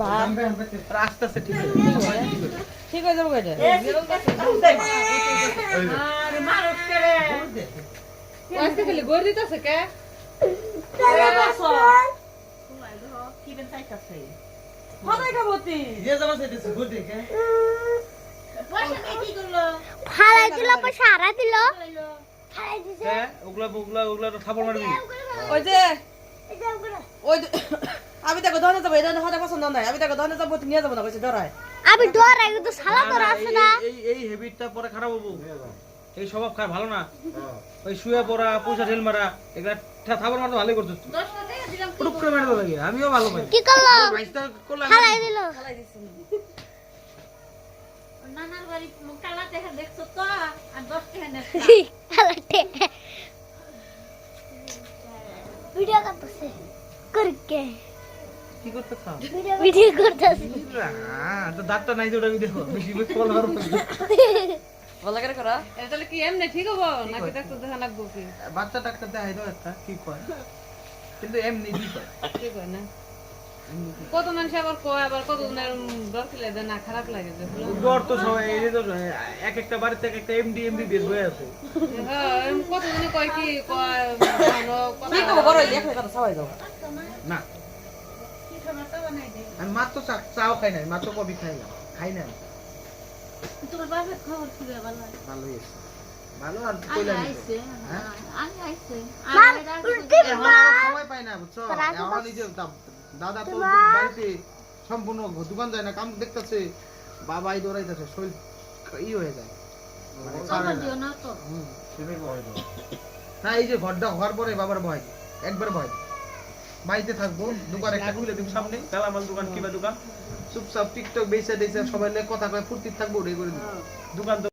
ভাত আস্তে আস্তে ঠিক হয়ে ঠিক হয়ে যাবে এটা আরে মানুষ করে আজকে খালি গড় দিতেছে কে কি বেন চাইতাছে হদাই খাবতি যে জামা সেটা গুড দেখে পয়সা দিয়ে কি করলো ফালাই দিল পয়সা হারা দিল চালাইলো ফালাই দিছে হ্যাঁ ওগুলা তো থাপড় মারবি ওই যে এটা করে ওই আমি তাকে ধরে যাবো এটা হদা পছন্দ নাই আমি তাকে ধরে যাবো নিয়ে যাবো না কইছে ডরায় আমি ডরাই কিন্তু সালা তোর আছে না এই হ্যাবিটটা পরে খারাপ হবো এই স্বভাব খারাপ ভালো না ওই শুয়ে পড়া পয়সা ঢেল মারা এগুলা থাপড় মারতে ভালোই করছিস 10 টাকা দিলাম পুরো করে মেরে লাগে আমিও ভালো পাই কি করলো ভাইস্তা করলাম ফালাই দিল খালাই দিছে নানার বাড়ি কালা দেখা দেখছো তো আর 10 টাকা নেছ হালাতে ভিডিও করতেছে করকে কি করতে খাও ভিডিও করতেছে তো দাঁতটা নাই যেটা আমি দেখো বেশি বেশি বল আর ভালো করে করা এটা তাহলে কি এমনি ঠিক হবো নাকি ডাক্তার দেখা লাগবো কি বাচ্চা টাক্তার দেখাই দাও একটা কি কয় কিন্তু এমনি দি কয় কি কয় না কত মানুষ আবার কয় আবার কত ডর খেলে দেয় না খারাপ লাগে যে জ্বর তো সবাই এই যে তো এক একটা বাড়িতে এক একটা এমডি বের হয়ে আছে কত জনে কয় কি কয় কি কব বড় দেখলে কথা সবাই যাও না কি সমস্যা বানাই দে আমি মাত্র চাও খাই নাই মাত্র কবি খাই না তোমার বাবার খবর কি ভালো ভালো হয়েছে ভালো আর আগে কইলা আইছে হ্যাঁ আগে আইছে মার আর উল্টি এখন মা আর সময় পাই না বুঝছো এখন এই যে দাদা তো বাড়িতে সম্পূর্ণ দোকান যায় না কাম দেখতেছে বাবাই দৌড়াইতেছে শরীর ই হয়ে যায় মানে খবর পারে না। দিও না তো হুম, না এই যে ঘরটা হওয়ার পরে বাবার ভয় একবার ভয় বাড়িতে থাকবো দোকান একটা খুলে দিব সামনে কালামাল দোকান কিবা দোকান চুপচাপ টিকটক বেসে দেইছে সবাই লে কথা কয় ফুর্তি থাকবো ওটাই করে দিব দোকান তো